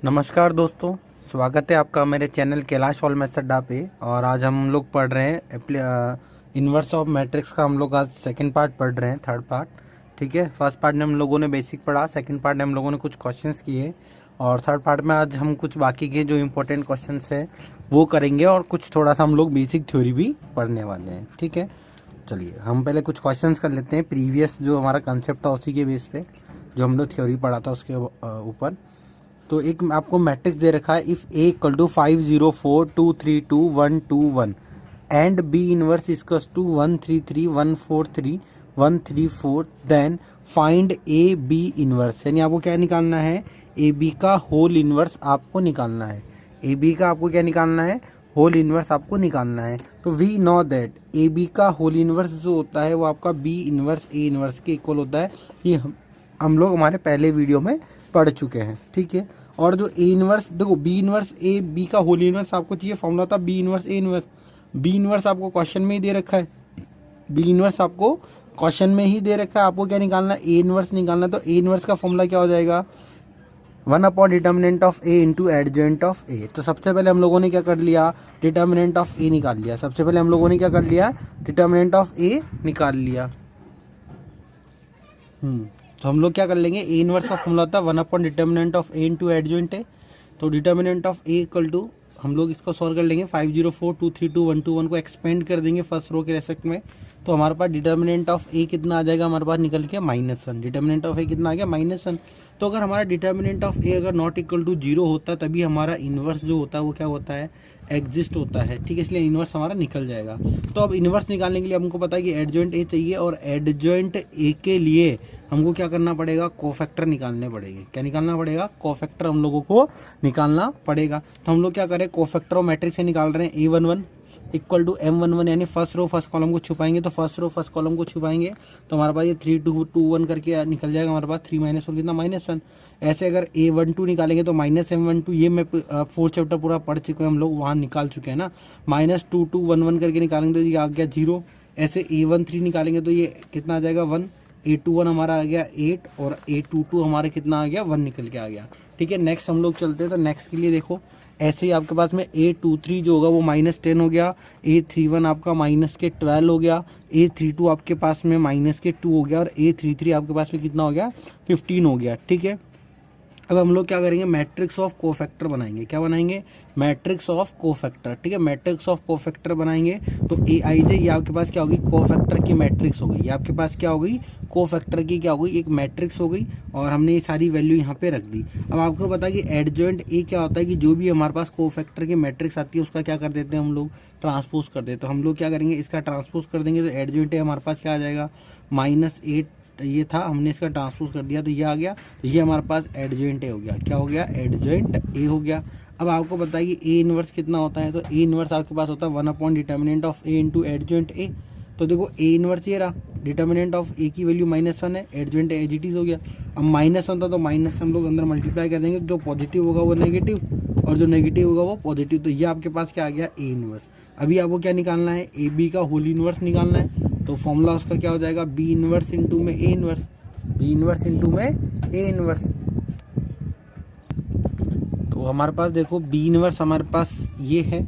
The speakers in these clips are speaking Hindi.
नमस्कार दोस्तों, स्वागत है आपका मेरे चैनल कैलाश ऑल मैथ्स अड्डा पे। और आज हम लोग पढ़ रहे हैं इन्वर्स ऑफ मैट्रिक्स का। हम लोग आज सेकंड पार्ट पढ़ रहे हैं, थर्ड पार्ट। ठीक है, फर्स्ट पार्ट में हम लोगों ने बेसिक पढ़ा, सेकंड पार्ट में हम लोगों ने कुछ क्वेश्चंस किए, और थर्ड पार्ट में आज हम कुछ बाकी के जो इम्पोर्टेंट क्वेश्चंस है वो करेंगे, और कुछ थोड़ा सा हम लोग बेसिक थ्योरी भी पढ़ने वाले हैं। ठीक है, चलिए हम पहले कुछ क्वेश्चंस कर लेते हैं। प्रीवियस जो हमारा कंसेप्ट था उसी के बेस पे जो हम लोग थ्योरी पढ़ा था उसके ऊपर। तो एक आपको मैट्रिक्स दे रखा है, if A equal to 5 0 4 2 3 2 1 2 1 and B inverse equals to 1 3 3 1 4 3 1 3 4, then find A B inverse. यानी आपको क्या निकालना है, ए बी का होल इनवर्स आपको निकालना है। ए बी का आपको क्या निकालना है, होल इनवर्स आपको निकालना है। तो we know that A B का होल इनवर्स जो होता है वो आपका बी इनवर्स ए इनवर्स के इक्वल होता है। ये हम लोग हमारे पहले वीडियो में पढ़ चुके हैं। ठीक है, और जो ए इनवर्स, देखो बी इनवर्स ए बी का होल इनवर्स आपको चाहिए, फॉर्मूला था B inverse A inverse. B inverse आपको क्वेश्चन में ही दे रखा है, बी इनवर्स आपको क्वेश्चन में ही दे रखा है। आपको क्या निकालना है, ए इनवर्स निकालना। तो ए इनवर्स का फॉर्मूला क्या हो जाएगा, 1 upon determinant of A into adjoint of A. तो सबसे पहले हम लोगों ने क्या कर लिया, डिटर्मिनेंट ऑफ ए निकाल लिया। सबसे पहले हम लोगों ने क्या कर लिया, डिटर्मिनेंट ऑफ ए निकाल लिया। तो हम लोग क्या कर लेंगे, ए इनवर्स का फॉर्मूला होता है 1 upon determinant of A into adjoint A. तो determinant of A equal to, हम लोग इसको सॉल्व कर लेंगे, 5 0 4 2 3 2 1 2 1 को एक्सपेंड कर देंगे फर्स्ट रो के रेस्पेक्ट में। तो हमारे पास डिटर्मिनेंट ऑफ ए कितना आ जाएगा, हमारे पास निकल के -1। डिटर्मिनेंट ऑफ ए कितना आ गया, -1। तो अगर हमारा डिटर्मिनेंट ऑफ ए अगर नॉट इक्वल टू 0 होता है तभी हमारा इन्वर्स जो होता है वो क्या होता है, एग्जिस्ट होता है। ठीक है, इसलिए इन्वर्स हमारा निकल जाएगा। तो अब इन्वर्स निकालने के लिए हमको पता है कि एडजॉइंट ए चाहिए, और एडजॉइंट ए के लिए हमको क्या करना पड़ेगा, कोफैक्टर निकालने पड़ेंगे। क्या निकालना पड़ेगा, कोफैक्टर हम लोगों को निकालना पड़ेगा। तो हम लोग क्या करें, कोफैक्टर और मैट्रिक्स से निकाल रहे हैं, A11 इक्वल टू M11, यानी फर्स्ट रो फर्स्ट कॉलम को छुपाएंगे। तो फर्स्ट रो फर्स्ट कॉलम को छुपाएंगे तो हमारे पास ये 3 2 2 1 करके निकल जाएगा। हमारे पास 3 माइनस 1 कितना, -1। ऐसे अगर A12 निकालेंगे तो -M12, ये मैं 4 चैप्टर पूरा पढ़ चुके हैं हम लोग, वहाँ निकाल चुके हैं ना। -2 2 1 1 करके निकालेंगे तो ये आ गया 0। ऐसे A13 निकालेंगे तो ये कितना आ जाएगा, 1। A21 हमारा आ गया 8, और A22 हमारा कितना आ गया, 1 निकल के आ गया। ठीक है, नेक्स्ट हम लोग चलते हैं। तो नेक्स्ट के लिए देखो, ऐसे ही आपके पास में A23 जो होगा वो -10 हो गया, A31 आपका -12 हो गया, A32 आपके पास में -2 हो गया, और A33 आपके पास में कितना हो गया, 15 हो गया। ठीक है, अब हम लोग क्या करेंगे, मैट्रिक्स ऑफ कोफैक्टर बनाएंगे। क्या बनाएंगे, मैट्रिक्स ऑफ कोफैक्टर। ठीक है, मैट्रिक्स ऑफ कोफैक्टर बनाएंगे। तो AIJ ये आपके पास क्या होगी, कोफैक्टर की मैट्रिक्स हो गई। ये आपके पास क्या हो गई, कोफैक्टर की क्या हो गई, एक मैट्रिक्स हो गई, और हमने ये सारी वैल्यू यहाँ पे रख दी। अब आपको पता है कि एडजॉइंट ए क्या होता है, कि जो भी हमारे पास कोफैक्टर की मैट्रिक्स आती है उसका क्या कर देते हैं हम लोग, ट्रांसपोज कर देते हैं। तो हम लोग क्या करेंगे, इसका ट्रांसपोज कर देंगे। तो एडजॉइंट ए हमारे पास क्या आ जाएगा, -8 ये था, हमने इसका ट्रांसपोज कर दिया तो ये आ गया। तो ये हमारे पास एडजॉइंट ए हो गया। क्या हो गया, एडजॉइंट ए हो गया। अब आपको बताइए ए इनवर्स कितना होता है। तो ए इनवर्स आपके पास होता है 1 upon determinant of A into adjoint A. तो देखो ए इनवर्स ये रहा, डिटर्मिनेंट ऑफ ए की वैल्यू -1 है, एडजॉइंट एज इट इज हो गया। अब -1 था तो माइनस से हम लोग अंदर मल्टीप्लाई कर देंगे, जो पॉजिटिव होगा वो नेगेटिव, और जो नेगेटिव होगा वो पॉजिटिव। तो ये आपके पास क्या आ गया, ए इनवर्स। अभी आपको क्या निकालना है, ए बी का होल इनवर्स निकालना है। तो फॉर्मूला उसका क्या हो जाएगा, बी इनवर्स इंटू में A inverse, B inverse into में ए इनवर्स। तो हमारे पास देखो बी इनवर्स हमारे पास ये है।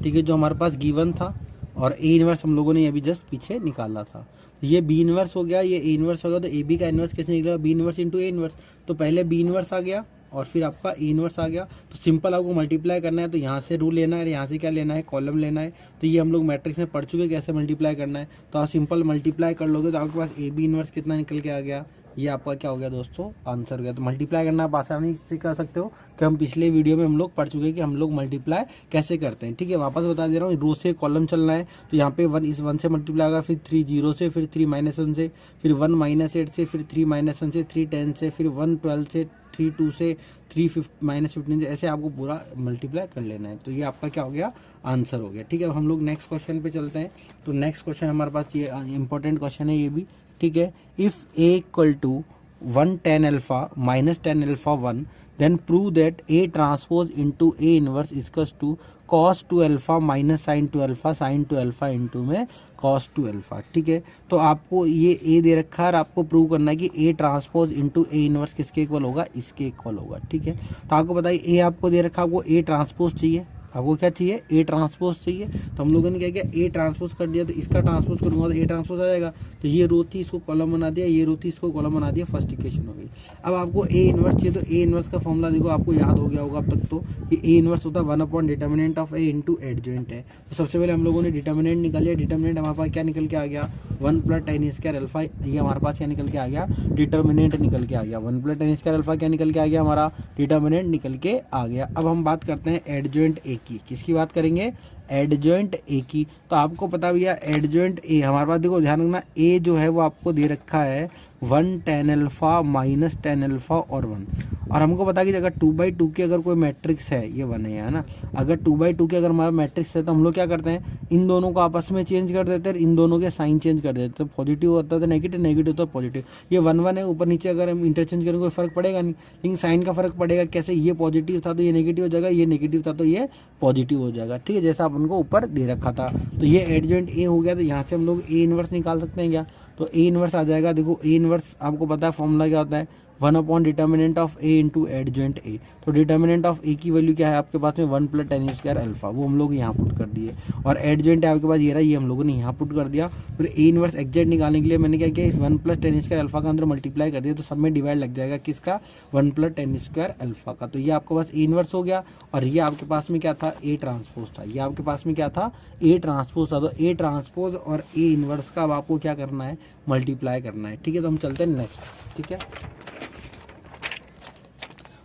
ठीक है, जो हमारे पास गिवन था, और ए इनवर्स हम लोगों ने अभी जस्ट पीछे निकाला था। ये बी इनवर्स हो गया, ये ए इनवर्स हो गया। तो ए बी का इनवर्स कैसे निकलेगा, B inverse into A inverse. तो पहले बी इनवर्स आ गया और फिर आपका ए इनवर्स आ गया। तो सिंपल आपको मल्टीप्लाई करना है, तो यहाँ से रूल लेना है, यहाँ से क्या लेना है, कॉलम लेना है। तो ये हम लोग मैट्रिक्स में पढ़ चुके कैसे मल्टीप्लाई करना है। तो आप सिंपल मल्टीप्लाई कर लोगे तो आपके पास ए बी इनवर्स कितना निकल के आ गया, ये आपका क्या हो गया दोस्तों, आंसर हो गया। तो मल्टीप्लाई करना आप आसानी से कर सकते हो, कि हम पिछले वीडियो में हम लोग पढ़ चुके हैं कि हम लोग मल्टीप्लाई कैसे करते हैं। ठीक है, वापस बता दे रहा हूँ, रो से कॉलम चलना है। तो यहाँ पे 1 इस 1 से मल्टीप्लाई होगा, फिर 3 0 से, फिर 3 -1 से, फिर 1 -8 से, फिर 3 -1 से, 3 10 से, फिर 1 12 से, 3 2 से, 3 -15 से, ऐसे आपको पूरा मल्टीप्लाई कर लेना है। तो ये आपका क्या हो गया, आंसर हो गया। ठीक है, अब हम लोग नेक्स्ट क्वेश्चन पे चलते हैं। तो नेक्स्ट क्वेश्चन हमारे पास ये इंपॉर्टेंट क्वेश्चन है ये भी। ठीक है, if A equal to 1 tan alpha -tan alpha 1, then prove that A transpose into A inverse equals to cos two alpha minus sine two alpha sine two alpha into में कॉस टू अल्फा। ठीक है, तो आपको ये ए दे रखा है और आपको प्रूव करना है कि ए ट्रांसपोज इंटू ए इनवर्स किसके इक्वल होगा, इसके इक्वल होगा। ठीक है, तो आपको बताइए ए आपको दे रखा है, आपको ए ट्रांसपोज चाहिए, आपको क्या चाहिए, ए ट्रांसपोज चाहिए। तो हम लोगों ने क्या किया, ए ट्रांसपोज कर दिया, तो इसका ट्रांसपोज करूंगा तो ए ट्रांसपोज आ जाएगा। तो ये रो थी, इसको कॉलम बना दिया, ये रो थी, इसको कॉलम बना दिया, फर्स्ट इक्वेशन हो गई। अब आपको ए इनवर्स चाहिए, तो ए इनवर्स का फॉर्मूला देखो आपको याद हो गया होगा अब तक तो, कि ए इनवर्स होता है 1 determinant of A into adjoint है। तो सबसे पहले हम लोगों ने डिटर्मिनेंट निकाल लिया, डिटर्मिनेंट हमारे पास क्या निकल के आ गया, 1 + tan स्क्वायर अल्फा। ये हमारे पास क्या निकल के आ गया, डिटर्मिनेंट निकल के आ गया। 1 + tan स्क्वायर अल्फा क्या निकल के आ गया, हमारा डिटर्मिनेंट निकल के आ गया। अब हम बात करते हैं एडजॉइंट ए की, किसकी बात करेंगे, एडजॉइंट ए की। तो आपको पता भैया एडजॉइंट ए हमारे पास देखो ध्यान रखना, ए जो है वो आपको दे रखा है 1 tan alpha minus tan alpha और 1। और हमको पता कि अगर 2/2 की अगर कोई मैट्रिक्स है, ये 1 है ना, अगर 2/2 की अगर हमारा मैट्रिक्स है तो हम लोग क्या करते हैं, इन दोनों को आपस में चेंज कर देते हैं, इन दोनों के साइन चेंज कर देते हैं। तो पॉजिटिव होता है तो नेगेटिव, नेगेटिव तो पॉजिटिव। ये 1 है, ऊपर नीचे अगर हम इंटरचेंज करेंगे कोई फर्क पड़ेगा नहीं, लेकिन साइन का फर्क पड़ेगा। कैसे, ये पॉजिटिव था तो ये नेगेटिव हो जाएगा, ये नेगेटिव था तो ये पॉजिटिव हो जाएगा। ठीक है, जैसा अपन को ऊपर दे रखा था। तो ये एडजॉइंट ए हो गया, तो यहाँ से हम लोग ए इनवर्स निकाल सकते हैं क्या, तो ए इनवर्स आ जाएगा। देखो ए इनवर्स आपको पता है फॉर्मूला क्या होता है, 1 determinant of A into adjoint A. तो डिटर्मिनेंट ऑफ ए की वैल्यू क्या है आपके पास में, 1 + tan स्क्वायर अल्फा, वो हम लोग यहाँ पुट कर दिए। और एडजॉइंट है आपके पास ये रहा, ये हम लोगों ने यहाँ पुट कर दिया। फिर ए इनवर्स एग्जैक्ट निकालने के लिए मैंने क्या किया, इस 1 + tan स्क्वायर अल्फा का अंदर मल्टीप्लाई कर दिया, तो सब में डिवाइड लग जाएगा किसका, 1 + tan स्क्वायर अल्फा का। तो ये आपके पास ए इनवर्स हो गया। और ये आपके पास में क्या था, ए ट्रांसपोज था। ये आपके पास में क्या था, ए ट्रांसपोज था। तो ए ट्रांसपोज और ए इनवर्स का अब आपको क्या करना है, मल्टीप्लाई करना है। ठीक है, तो हम चलते हैं नेक्स्ट। ठीक है,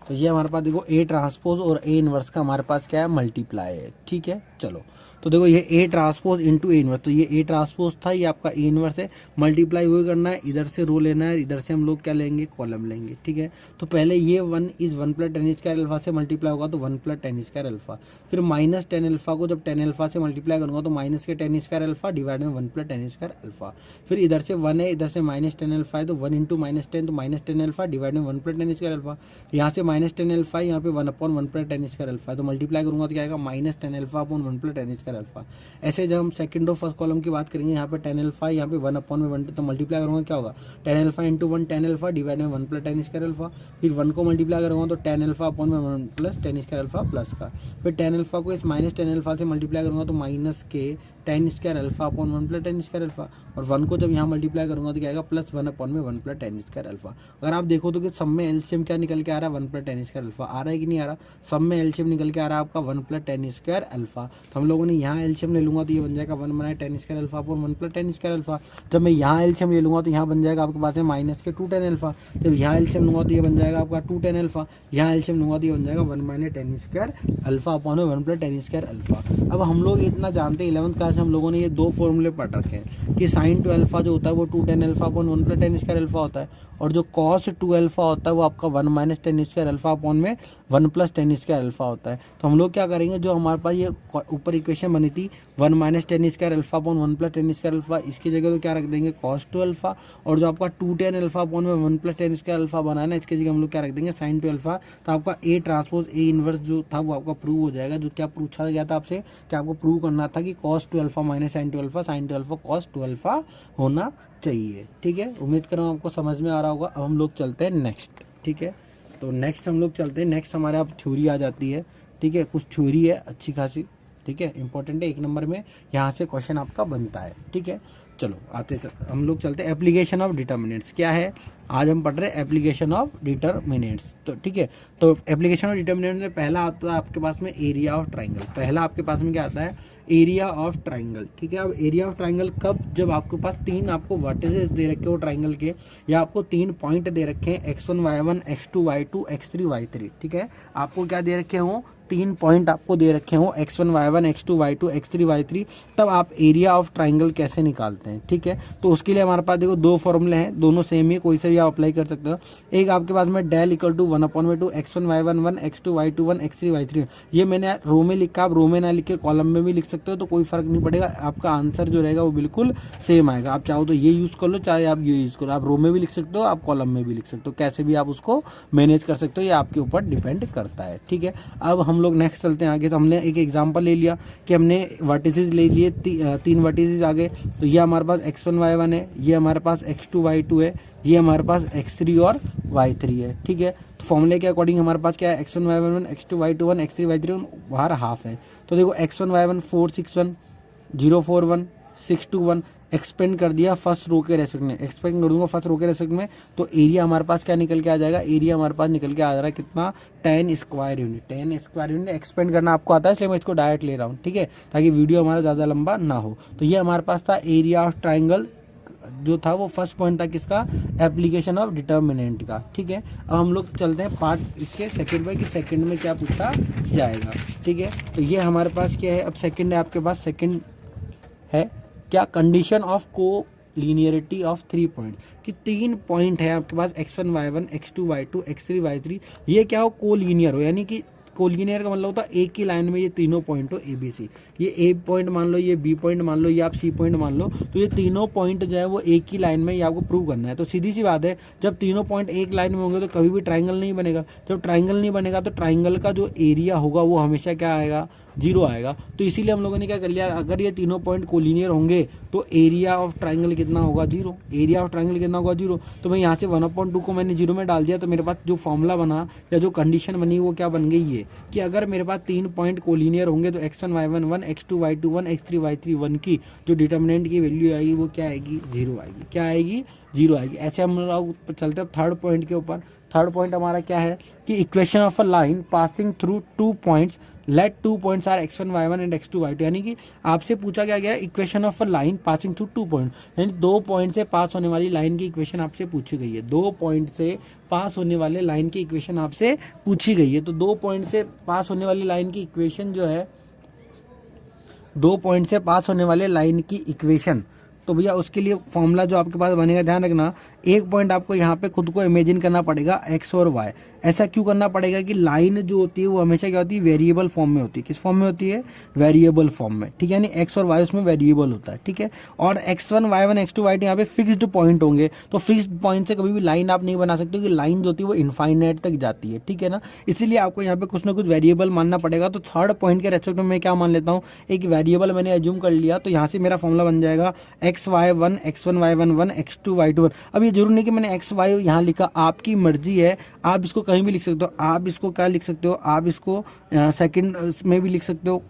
तो ये हमारे पास देखो ए ट्रांसपोज और ए इनवर्स का हमारे पास क्या है, मल्टीप्लाई है। ठीक है, चलो तो देखो ये ए ट्रांसपोज इंटू ए इनवर्स, तो ये ए ट्रांसपोज था, ये आपका ए इनवर्स है। मल्टीप्लाई वही करना है, इधर से रो लेना है, इधर से हम लोग क्या लेंगे, कॉलम लेंगे। ठीक है, तो पहले ये 1 इस 1 + tan स्क्वायर अल्फा से मल्टीप्लाई होगा तो 1 + tan स्क्वायर अल्फा। फिर माइनस tan अल्फा को जब tan अल्फा से मल्टीप्लाई करूँगा तो माइनस के tan स्क्वायर अल्फा डिवाइड में 1 + tan स्क्वायर अल्फा। फिर इधर से 1 है, इधर से माइनस tan अल्फा है, तो 1 × -10 तो माइनस tan अल्फा डिवाइड में 1 + tan स्क्वायर अल्फा। यहाँ से माइनस tan अल्फा है, यहाँ पे 1/1 + tan स्क्वायर अल्फा है, तो मल्टीप्लाई करूँगा तो क्या आएगा, minus tan alpha upon 1 + tan square alpha. ऐसे जब हम सेकंड और फर्स्ट कॉलम की बात करेंगे, यहाँ पे tan अल्फा, यहाँ पे 1/1, तो मल्टीप्लाई करूँगा क्या होगा, tan alpha into 1 tan alpha divide में 1 + tan स्क्वायर अल्फा। फिर 1 को मल्टीप्लाई करूँगा तो tan अल्फा अपॉन में 1 + tan स्क्वायर अल्फा प्लस का। फिर tan अल्फा को इस माइनस tan अल्फा से मल्टीप्लाई करूँगा तो माइनस के tan square alpha upon 1 + tan square alpha. और 1 को जब यहाँ मल्टीप्लाई करूँगा तो क्या आएगा, प्लस 1/1 में 1 + tan स्क्वायर अल्फा। अगर आप देखो तो कि सब में एलसीएम क्या निकल के आ रहा है, 1 + tan स्क्वायर अल्फा आ रहा है कि नहीं आ रहा, सब में एलसीएम निकल के आ रहा है आपका 1 + tan स्क्वायर अल्फा। तो हम लोगों ने यहाँ एलसीएम ले लूँगा तो ये बन जाएगा 1 / tan square alpha upon 1 + tan square alpha. जब मैं यहाँ एलसीएम ले लूँगा तो यहाँ बन जाएगा आपके पास में माइनस के 2 tan अल्फा। जब यहाँ एलसीएम लूँगा तो ये बन जाएगा आपका 2 tan अल्फा। यहाँ एलसीएम लूँगा तो ये बन जाएगा 1 - tan square alpha upon 1 + tan square alpha. अब हम लोग इतना जानते हैं 11th क्लास में हम लोगों ने ये दो फॉर्मूले पढ़ रखे हैं कि साइन टू अल्फा जो होता है वो 2 tan alpha upon 1 + tan square alpha होता है, और जो कॉस टू अल्फा होता है वो आपका 1 - tan स्क्वायर अल्फा अपॉन में 1 + tan स्क्वायर अल्फा होता है। तो हम लोग क्या करेंगे, जो हमारे पास ये ऊपर इक्वेशन बनी थी 1 - tan square alpha upon 1 + tan square alpha, इसकी जगह तो क्या रख देंगे, कॉस टू अल्फा। और जो आपका 2 tan अल्फा अपॉन में 1 + tan स्क्वायर अल्फा बना है ना, इसकी जगह हम लोग क्या रख देंगे, साइन टू अल्फा। तो आपका ए ट्रांसपोज ए इनवर्स जो था वो आपका प्रूव हो जाएगा। जो क्या पूछा गया था आपसे, कि आपको प्रूव करना था कि cos two alpha minus sine two alpha, sine two alpha cos two alpha होना चाहिए। ठीक है, उम्मीद कर रहा हूँ आपको समझ में आ रहा होगा। अब हम लोग चलते हैं नेक्स्ट। ठीक है, तो नेक्स्ट हम लोग चलते हैं, नेक्स्ट हमारे आप थ्योरी आ जाती है। ठीक है, कुछ थ्योरी है अच्छी खासी, ठीक है, इंपॉर्टेंट है, 1 नंबर में यहाँ से क्वेश्चन आपका बनता है। ठीक है, चलो आते हम लोग चलते हैं एप्लीकेशन ऑफ डिटर्मिनेंट्स। क्या है, आज हम पढ़ रहे हैं एप्लीकेशन ऑफ डिटर्मिनेंट्स। तो ठीक है, तो एप्लीकेशन ऑफ डिटर्मिनेंट्स में पहला आता है आपके पास में एरिया ऑफ ट्राइंगल। पहला आपके पास में क्या आता है, एरिया ऑफ ट्राइंगल। ठीक है, अब एरिया ऑफ ट्राइंगल कब, जब आपके पास 3 आपको वर्टिसेस दे रखे हो ट्राइंगल के, या आपको 3 पॉइंट दे रखे हैं x1 y1 x2 y2 x3 y3। ठीक है, आपको क्या दे रखे हो, 3 पॉइंट आपको दे रखे हो x1 y1 x2 y2 x3 y3, तब आप एरिया ऑफ ट्राइंगल कैसे निकालते हैं, ठीक है। तो उसके लिए हमारे पास देखो दो फॉर्मूले हैं, दोनों सेम ही, कोई से भी आप अप्लाई कर सकते हो। एक आपके पास में del equal to 1/2 x1 y1 1 x2 y2 1 x3 y3, ये मैंने रो में लिखा, आप रो में ना लिख के कॉलम में भी लिख सकते हो, तो कोई फर्क नहीं पड़ेगा, आपका आंसर जो रहेगा वो बिल्कुल सेम आएगा। आप चाहो तो ये यूज़ कर लो, चाहे आप ये यूज़ करो, आप रो में भी लिख सकते हो, आप कॉलम में भी लिख सकते हो, कैसे भी आप उसको मैनेज कर सकते हो, ये आपके ऊपर डिपेंड करता है, ठीक है। अब हम लोग नेक्स्ट चलते हैं आगे। तो हमने एक एग्जांपल ले लिया कि हमने वर्टिसेस ले लिए, 3 वर्टिसेस आ गए। तो ये हमारे पास x1 y1 है, ये हमारे पास x2 y2 है, ये हमारे पास x3 और y3 है, ठीक है। तो फॉर्मूले के अकॉर्डिंग हमारे पास क्या है, x1 y1 1 x2 y2 1 x3 y3 बाहर हाफ है। तो देखो x1 y1 4 6 1 0 4 1 6 2 1, एक्सपेंड कर दिया फर्स्ट रो के रेस्पेक्ट में, एक्सपेंड कर दूंगा फर्स्ट रो के रेस्पेक्ट में, तो एरिया हमारे पास क्या निकल के आ जाएगा, एरिया हमारे पास निकल के आ जा रहा है कितना, 10 square unit. 10 square unit expand करना आपको आता है, इसलिए मैं इसको डायरेक्ट ले रहा हूँ, ठीक है, ताकि वीडियो हमारा ज़्यादा लंबा ना हो। तो ये हमारे पास था एरिया ऑफ ट्राइंगल, जो था वो फर्स्ट पॉइंट था किसका, एप्लीकेशन ऑफ डिटर्मिनेंट का, ठीक है। अब हम लोग चलते हैं पार्ट इसके सेकंड पे कि सेकंड में क्या पूछा जाएगा, ठीक है। तो ये हमारे पास क्या है, अब सेकंड है आपके पास, सेकंड है क्या, कंडीशन ऑफ को लीनियरिटी ऑफ 3 पॉइंट, कि 3 पॉइंट है आपके पास x1 y1 x2 y2 x3 y3, ये क्या हो, को लीनियर हो, यानी कि कोलिनियर का मतलब होता है एक ही लाइन में ये तीनों पॉइंट हो, ए बी सी, ये ए पॉइंट मान लो, ये बी पॉइंट मान लो, ये आप सी पॉइंट मान लो, तो ये तीनों पॉइंट जो है वो एक ही लाइन में, ये आपको प्रूव करना है। तो सीधी सी बात है, जब तीनों पॉइंट एक लाइन में होंगे तो कभी भी ट्राइंगल नहीं बनेगा, जब ट्राइंगल नहीं बनेगा तो ट्राइंगल का जो एरिया होगा वो हमेशा क्या आएगा, 0 आएगा। तो इसीलिए हम लोगों ने क्या कर लिया, अगर ये तीनों पॉइंट कोलिनियर होंगे तो एरिया ऑफ ट्राइंगल कितना होगा, 0, एरिया ऑफ ट्राइंगल कितना होगा, 0। तो मैं यहाँ से 1/2 को मैंने 0 में डाल दिया, तो मेरे पास जो फॉर्मूला बना या जो कंडीशन बनी वो क्या बन गई है कि अगर मेरे पास 3 पॉइंट कोलिनियर होंगे तो x1 y1 1 x2 y2 1 x3 y3 1 की जो डिटर्मिनेंट की वैल्यू आएगी वो क्या आएगी, 0 आएगी, क्या आएगी, 0 आएगी। ऐसे हम लोग चलते हैं थर्ड पॉइंट के ऊपर। थर्ड पॉइंट हमारा क्या है कि equation of a line passing through 2 points, let 2 points are x1 y1 and x2 y2, यानी कि आपसे पूछा गया है equation of a line passing through 2 point, यानी 2 पॉइंट से पास होने वाली लाइन की इक्वेशन आपसे पूछी गई है, 2 पॉइंट से पास होने वाले लाइन की इक्वेशन आपसे पूछी गई है। तो 2 पॉइंट से पास होने वाली लाइन की इक्वेशन जो है, 2 पॉइंट से पास होने वाले लाइन की इक्वेशन, तो भैया उसके लिए फॉर्मूला जो आपके पास बनेगा, ध्यान रखना, एक पॉइंट आपको यहाँ पे खुद को इमेजिन करना पड़ेगा x और y। ऐसा क्यों करना पड़ेगा कि लाइन जो होती है वो हमेशा क्या होती है, वेरिएबल फॉर्म में होती है। किस फॉर्म में होती है, वेरिएबल फॉर्म में, ठीक है, यानी x और y उसमें वेरिएबल होता है, ठीक है। और x1 y1 x2 y2 यहाँ पे फिक्स्ड पॉइंट होंगे, तो फिक्स्ड पॉइंट से कभी भी लाइन आप नहीं बना सकते, क्योंकि लाइन जो होती है वो इनफाइनाइट तक जाती है, ठीक है ना। इसीलिए आपको यहाँ पे कुछ ना कुछ वेरिएबल मानना पड़ेगा। तो थर्ड पॉइंट के रेस्पेक्ट में मैं क्या मान लेता हूँ, एक वेरिएबल मैंने एज्यूम कर लिया, तो यहाँ से मेरा फॉर्मूला बन जाएगा x1 y1 1 x2 y2 1। अब ये जरूर नहीं कि मैंने x y यहाँ लिखा, आपकी मर्जी है, आप इसको कहीं भी लिख सकते हो। आप इसको क्या लिख सकते हो, आप इसको सेकंड में भी लिख सकते हो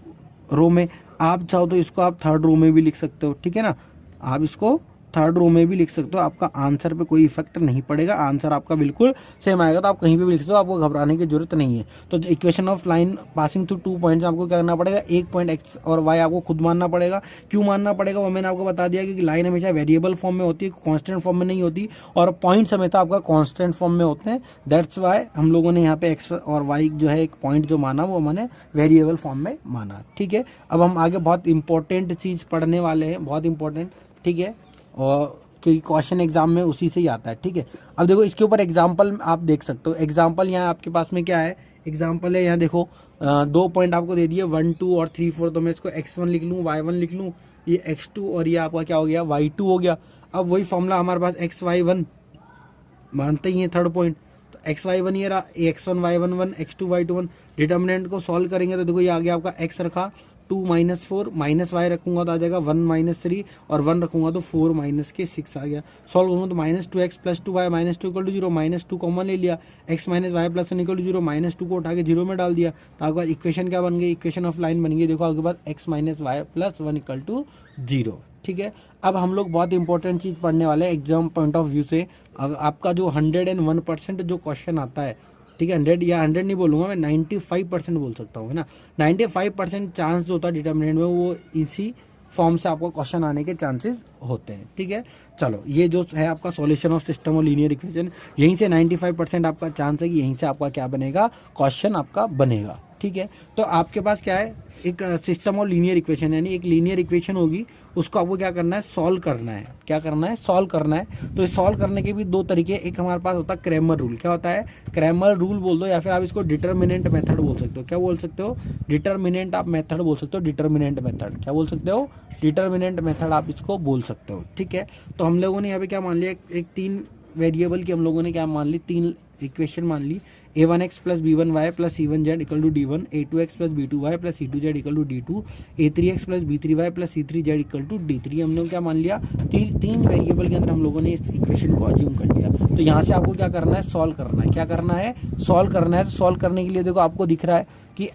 रो में, आप चाहो तो इसको आप थर्ड रो में भी लिख सकते हो, ठीक है ना, आप इसको थर्ड रो में भी लिख सकते हो, आपका आंसर पे कोई इफेक्ट नहीं पड़ेगा, आंसर आपका बिल्कुल सेम आएगा। तो आप कहीं पे भी लिख सकते हो, आपको घबराने की जरूरत नहीं है। तो equation of line passing through 2 points आपको क्या करना पड़ेगा, एक पॉइंट x और y आपको खुद मानना पड़ेगा। क्यों मानना पड़ेगा वो मैंने आपको बता दिया, क्योंकि लाइन हमेशा वेरिएबल फॉर्म में होती है, कॉन्स्टेंट फॉर्म में नहीं होती, और पॉइंट्स हमेशा आपका कॉन्स्टेंट फॉर्म में होते हैं। दैट्स वाई हम लोगों ने यहाँ पे x और y जो है एक पॉइंट जो माना वो मैंने वेरिएबल फॉर्म में माना, ठीक है। अब हम आगे बहुत इंपॉर्टेंट चीज़ पढ़ने वाले हैं, बहुत इंपॉर्टेंट, ठीक है, और क्योंकि क्वेश्चन एग्जाम में उसी से ही आता है, ठीक है। अब देखो इसके ऊपर एग्जाम्पल आप देख सकते हो। एग्जाम्पल यहाँ आपके पास में क्या है, एग्जाम्पल है यहाँ देखो, 2 पॉइंट आपको दे दिए 1 2 और 3 4, तो मैं इसको x1 लिख लूँ, y1 लिख लूँ, ये x2 और ये आपका क्या हो गया, y2 हो गया। अब वही फॉर्मूला हमारे पास x y1 मानते ही है थर्ड पॉइंट, तो x y1 ये रहा, x1 y1 1 x2 y2 1। Determinant को सॉल्व करेंगे तो देखो ये आ गया आपका x रखा 2 - 4 माइनस y रखूंगा तो आ जाएगा 1 - 3 और 1 रखूंगा तो 4 - के 6 आ गया। सॉल्व करूँगा तो -2x + 2y -2 = 0, -2 कॉमन ले लिया, x - y + 1 = 0, -2 को उठा के 0 में डाल दिया, तो आपके पास इक्वेशन क्या बन गई, इक्वेशन ऑफ लाइन बन गई। देखो आपके पास x - y + 1 = 0, ठीक है। अब हम लोग बहुत इंपॉर्टेंट चीज़ पढ़ने वाले हैं एग्जाम पॉइंट ऑफ व्यू से। आपका जो 101% जो क्वेश्चन आता है, ठीक है, 100 या 100 नहीं बोलूँगा मैं, 95% बोल सकता हूँ, है ना। 95% चांस जो होता है डिटर्मिनेंट में वो इसी फॉर्म से आपको क्वेश्चन आने के चांसेस होते हैं, ठीक है। चलो ये जो है आपका सॉल्यूशन ऑफ सिस्टम और लीनियर इक्वेशन, यहीं से 95% आपका चांस है कि यहीं से आपका क्या बनेगा, क्वेश्चन आपका बनेगा, ठीक है। तो आपके पास क्या है, एक सिस्टम और लीनियर इक्वेशन, यानी एक लीनियर इक्वेशन होगी, उसको आपको क्या करना है, सॉल्व करना है। क्या करना है, सॉल्व करना है। तो इस सॉल्व करने के भी दो तरीके, एक हमारे पास होता है क्रैमर रूल। क्या होता है, क्रैमर रूल बोल दो, या फिर आप इसको डिटर्मिनेंट मेथड बोल सकते हो। क्या बोल सकते हो, डिटर्मिनेंट आप मेथड बोल सकते हो, डिटर्मिनेंट मेथड। क्या बोल सकते हो, डिटर्मिनेंट मेथड आप इसको बोल सकते हो, ठीक है। तो हम लोगों ने यहाँ पे क्या मान लिया, एक 3 वेरिएबल की हम लोगों ने क्या मान ली, 3 इक्वेशन मान ली। a1x plus b1y plus c1z equal to d1, a2x plus b2y plus c2z equal to d2, a3x plus b3y plus c3z equal to d3। हम लोग क्या मान लिया, 3 वेरिएबल के अंदर हम लोगों ने इस इक्वेशन को अज्यूम कर लिया। तो यहाँ से आपको क्या करना है, सॉल्व करना है। क्या करना है, सॉल्व करना है। तो सॉल्व करने के लिए देखो आपको दिख रहा है कि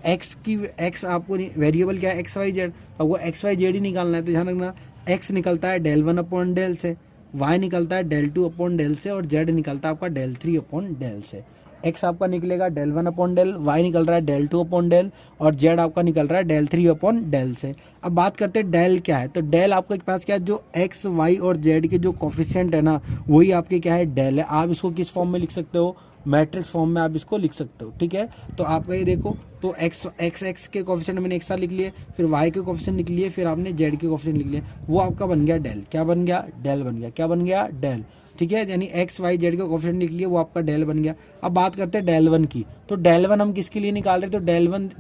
x आपको वेरिएबल क्या है, एक्स वाई जेड, आपको एक्स वाई जेड ही निकालना है। तो ध्यान रखना, x निकलता है del 1 अपॉन del से, y निकलता है del 2 अपॉन del से, और z निकलता है आपका del 3 अपॉन del से। x आपका निकलेगा del 1 अपॉन del, y निकल रहा है del 2 अपॉन del, और z आपका निकल रहा है del 3 अपॉन del से। अब बात करते हैं del क्या है। तो del आपके पास क्या है, जो x, y और z के जो कोफिशिएंट है ना, वही आपके क्या है, del है। आप इसको किस फॉर्म में लिख सकते हो, मैट्रिक्स फॉर्म में आप इसको लिख सकते हो, ठीक है। तो आपका ये देखो, तो x के कोफिशिएंट मैंने एक साथ लिख लिए, फिर y के कोफिशिएंट लिख लिए, फिर आपने z के कोफिशिएंट लिख लिए, वो आपका बन गया del। क्या बन गया, del बन गया। क्या बन गया, del, ठीक है। यानी एक्स वाई जेड के कोफिशिएंट लिख लिए, वो आपका del बन गया। अब बात करते हैं del 1 की। तो del 1 हम किसके लिए निकाल रहे हैं, तो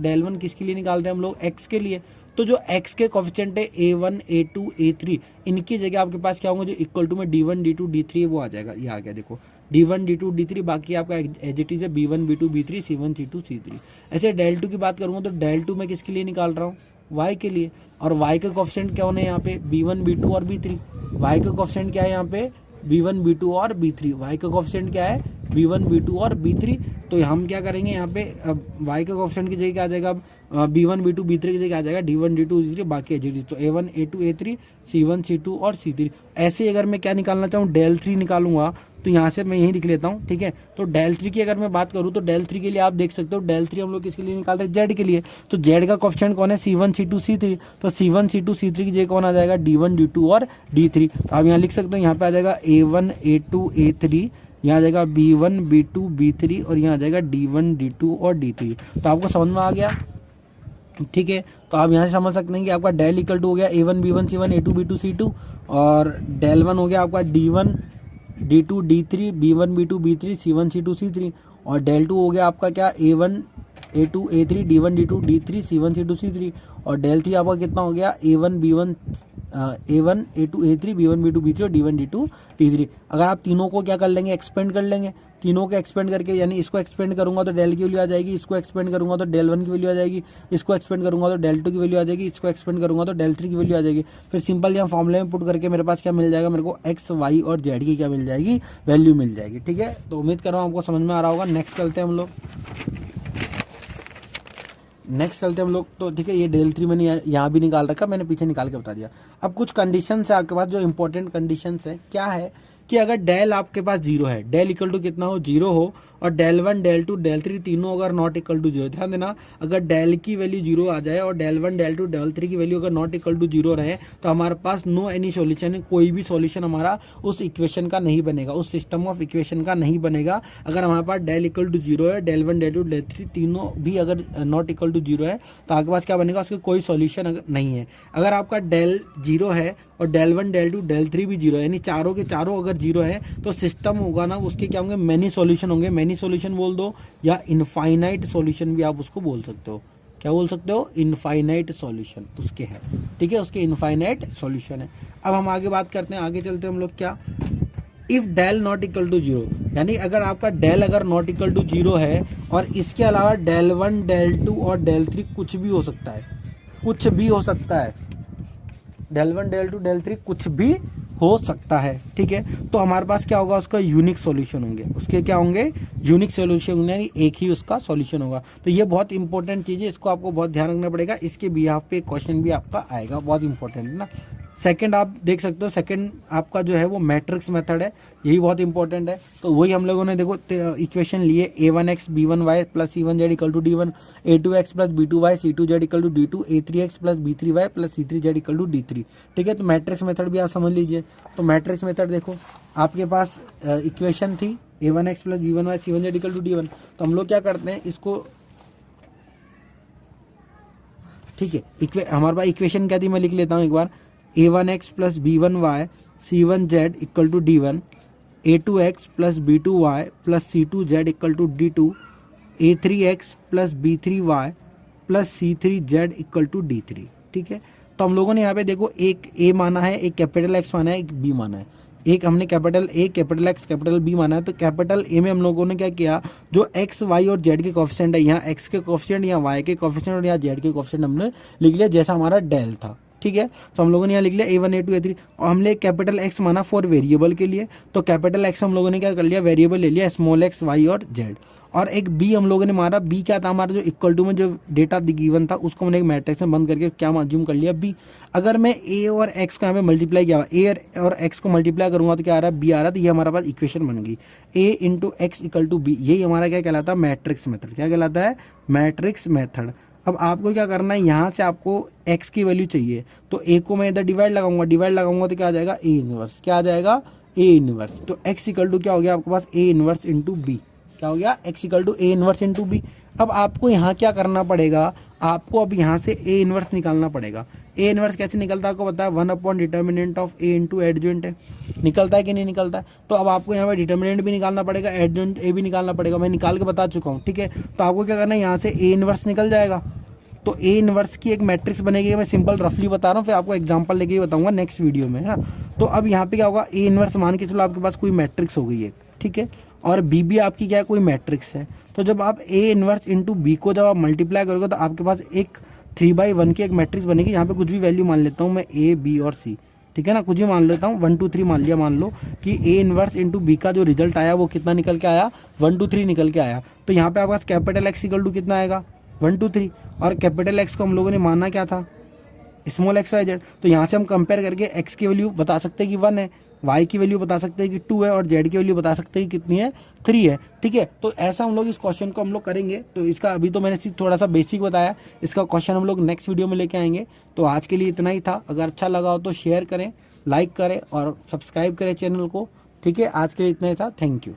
del 1 किसके लिए निकाल रहे हैं हम लोग, x के लिए। तो जो x के कोफिशिएंट है a1, a2, a3, इनकी जगह आपके पास क्या होंगे, जो इक्वल टू में d1, d2, d3 वो आ जाएगा। ये आ गया देखो, d1, d2, d3, बाकी आपका एज इट इज है b1, b2, b3, c1, c2, c3। ऐसे del 2 की बात करूँगा तो del 2 मैं किसके लिए निकाल रहा हूँ, y के लिए। और y के कोफिशिएंट क्या होने हैं यहाँ पे, b1, b2 और b3। y के कोफिशिएंट क्या है यहाँ पे, b1, b2 और b3। y का कोफिशिएंट क्या है, b1, b2 और b3। तो हम क्या करेंगे यहाँ पे, y के कोफिशिएंट की जगह क्या आ जाएगा, b1, b2, b3 की जगह आ जाएगा d1, d2, d3, बाकी है तो a1, a2, a3, c1, c2 और c3। ऐसे अगर मैं क्या निकालना चाहूँ, del 3 निकालूंगा, तो यहाँ से मैं यही लिख लेता हूँ, ठीक है। तो del 3 की अगर मैं बात करूँ, तो del 3 के लिए आप देख सकते हो, del 3 हम लोग किसके लिए निकाल रहे हैं, z के लिए। तो z का कोफिशिएंट कौन है, c1, c2, c3। तो c1, c2, c3 की जगह कौन आ जाएगा, d1, d2 और d3। तो आप यहाँ लिख सकते हो, यहाँ पे आ जाएगा a1, a2, a3, यहाँ आ जाएगा b1, b2, b3, और यहाँ आ जाएगा d1, d2 और d3। तो आपको समझ में आ गया, ठीक है। तो आप यहाँ से समझ सकते हैं कि आपका del इक्वल टू हो गया a1, b1, c1, a2, b2, c2, और del 1 हो गया आपका d1, d2, d3, b1, b2, b3, c1, c2, c3, और del 2 हो गया आपका क्या, a1, a2, a3, d1, d2, d3, c1, c2, c3, और del 3 आपका कितना हो गया, a1, b1, a1, a2, a3, b1, b2, b3 और d1, d2, d3। अगर आप तीनों को क्या कर लेंगे, एक्सपेंड कर लेंगे, तीनों को एक्सपेंड करके, यानी इसको एक्सपेंड करूंगा तो del की वैल्यू आ जाएगी, इसको एक्सपेंड करूंगा तो del 1 की वैल्यू आ जाएगी, इसको एक्सपेंड करूंगा तो del 2 की वैल्यू आ जाएगी, इसको एक्सपेंड करूंगा तो del 3 की वैल्यू आ जाएगी। फिर सिंपल यहाँ फॉर्मूले में पुट करके मेरे पास क्या मिल जाएगा, मेरे को x, y और z की क्या मिल जाएगी, वैल्यू मिल जाएगी, ठीक है। तो उम्मीद कर रहा हूँ आपको समझ में आ रहा होगा। नेक्स्ट चलते हैं हम लोग, तो ठीक है। ये del 3 मैंने यहाँ भी निकाल रखा, मैंने पीछे निकाल के बता दिया। अब कुछ कंडीशन है आपके पास, जो इंपॉर्टेंट कंडीशन है, क्या है कि अगर del आपके पास 0 है, del इक्वल टू कितना हो, 0 हो, और del 1, del 2, del 3 तीनों अगर नॉट इक्वल टू 0, ध्यान देना, अगर del की वैल्यू 0 आ जाए और del 1, del 2, del 3 की वैल्यू अगर नॉट इक्वल टू 0 रहे, तो हमारे पास नो एनी सॉल्यूशन है, कोई भी सॉल्यूशन हमारा उस इक्वेशन का नहीं बनेगा, उस सिस्टम ऑफ इक्वेशन का नहीं बनेगा। अगर हमारे पास del इक्वल टू 0 है, del 1, del 2, del 3 तीनों भी अगर नॉट इक्वल टू 0 है, तो आपके पास क्या बनेगा, उसका कोई सॉल्यूशन नहीं है। अगर आपका del 0 है और del 1, del 2, del 3 भी 0 है, यानी चारों के चारों अगर 0 है, तो सिस्टम होगा ना, उसके क्या होंगे, मैनी सॉल्यूशन होंगे। मैनी सॉल्यूशन बोल दो, या इनफाइनाइट सॉल्यूशन भी आप उसको बोल सकते हो। क्या बोल सकते हो, इनफाइनाइट सॉल्यूशन उसके है, ठीक है, उसके इनफाइनाइट सॉल्यूशन है। अब हम आगे बात करते हैं, आगे चलते हैं हम लोग, क्या, if del not equal to 0, यानी अगर आपका del अगर नॉट इक्वल टू 0 है, और इसके अलावा del 1, del 2 और del 3 कुछ भी हो सकता है, कुछ भी हो सकता है, del 1, del 2, del 3 कुछ भी हो सकता है, ठीक है। तो हमारे पास क्या होगा, उसका यूनिक सॉल्यूशन होंगे, उसके क्या होंगे, यूनिक सॉल्यूशन होंगे, यानी एक ही उसका सॉल्यूशन होगा। तो ये बहुत इंपॉर्टेंट चीज़ है, इसको आपको बहुत ध्यान रखना पड़ेगा, इसके बिहाफ पे क्वेश्चन भी आपका आएगा, बहुत इंपॉर्टेंट है ना। सेकंड आप देख सकते हो, सेकंड आपका जो है वो मैट्रिक्स मेथड है, यही बहुत इंपॉर्टेंट है। तो वही हम लोगों ने देखो इक्वेशन लिए, a1x b1y plus c1z equal to d1, a2x plus b2y c2z equal to d2, a3x plus b3y plus c3z equal to d3, ठीक है। तो मैट्रिक्स मेथड भी आप समझ लीजिए। तो मैट्रिक्स मेथड देखो, आपके पास इक्वेशन थी a1x plus b1y c1z equal to d1, तो हम लोग क्या करते हैं, इसको ठीक है। हमारे पास इक्वेशन क्या थी, मैं लिख लेता हूँ एक बार। a1x plus b1y c1z equal to d1, a2x plus b2y plus c2z equal to d2, a3x plus b3y plus c3z equal to d3। ठीक है, तो हम लोगों ने यहाँ पे देखो एक a माना है, एक कैपिटल X माना है, एक b माना है। एक हमने capital A, capital X, capital B माना है। तो कैपिटल A में हम लोगों ने क्या किया, जो x, y और z के कोफिशिएंट है, यहाँ x के कोफिशिएंट, यहाँ y के कोफिशिएंट और यहाँ z के कोफिशिएंट हमने लिख लिया जैसा हमारा डेल था। ठीक है, तो हम लोगों ने यहाँ लिख लिया a1 a2 a3 और हमने कैपिटल X माना फॉर वेरिएबल के लिए। तो कैपिटल X हम लोगों ने क्या कर लिया, वेरिएबल ले लिया स्मॉल x, y और z। और एक b हम लोगों ने मारा, b क्या था हमारा, जो इक्वल टू में जो डेटा गिवन था उसको मैंने एक मैट्रिक्स में बंद करके क्या माज्यूम कर लिया, b। अगर मैं a और x को यहाँ पे मल्टीप्लाई किया, a और x को मल्टीप्लाई करूंगा तो क्या आ रहा है, b आ रहा है। तो ये हमारे पास इक्वेशन बन गई, a into X equal to B. यही हमारा क्या कहलाता है, मैट्रिक्स मेथड। क्या कहलाता है, मैट्रिक्स मेथड। अब आपको क्या करना है, यहाँ से आपको x की वैल्यू चाहिए, तो a को मैं इधर डिवाइड लगाऊंगा तो क्या आ जाएगा, a इनवर्स। क्या आ जाएगा, a इनवर्स। तो x इक्वल टू क्या हो गया आपके पास, a इनवर्स इंटू बी। क्या हो गया, x equal to a inverse into B. अब आपको यहाँ क्या करना पड़ेगा, आपको अब यहाँ से a इनवर्स निकालना पड़ेगा। a इनवर्स कैसे निकलता है आपको पता है, 1/डिटर्मिनेंट ऑफ a इंटू एडजॉइंट है। निकलता है कि नहीं निकलता है। तो अब आपको यहाँ पे डिटर्मिनेंट भी निकालना पड़ेगा, एडजॉइंट a भी निकालना पड़ेगा। मैं निकाल के बता चुका हूँ। ठीक है, तो आपको क्या करना है, यहाँ से a इनवर्स निकल जाएगा। तो a इनवर्स की एक मैट्रिक्स बनेगी। मैं सिंपल रफली बता रहा हूँ, फिर आपको एग्जांपल लेके ही बताऊंगा नेक्स्ट वीडियो में, है ना। तो अब यहाँ पे क्या होगा, a इनवर्स मान के चलो आपके पास कोई मैट्रिक्स हो गई है, ठीक है, और b भी आपकी क्या है, कोई मैट्रिक्स है। तो जब आप a इनवर्स इंटू बी को जब आप मल्टीप्लाई करोगे तो आपके पास एक 3/1 की एक मैट्रिक्स बनेगी। यहाँ पे कुछ भी वैल्यू मान लेता हूँ मैं, a, b और c। ठीक है ना, कुछ भी मान लेता हूँ, 1 2 3 मान लिया। मान लो कि a इनवर्स इंटू बी का जो रिजल्ट आया वो कितना निकल के आया, 1 2 3 निकल के आया। तो यहाँ पे आपके पास कैपिटल X इक्वल टू कितना आएगा, 1 2 3। और कैपिटल X को हम लोगों ने माना क्या था, स्मॉल x y z। तो यहाँ से हम कंपेयर करके x की वैल्यू बता सकते हैं कि 1 है, y की वैल्यू बता सकते हैं कि 2 है और z की वैल्यू बता सकते हैं कि कितनी है, 3 है। ठीक है, तो ऐसा हम लोग इस क्वेश्चन को हम लोग करेंगे। तो इसका अभी तो मैंने सिर्फ थोड़ा सा बेसिक बताया, इसका क्वेश्चन हम लोग नेक्स्ट वीडियो में लेके आएंगे। तो आज के लिए इतना ही था। अगर अच्छा लगा हो तो शेयर करें, लाइक करें और सब्सक्राइब करें चैनल को। ठीक है, आज के लिए इतना ही था। Thank you.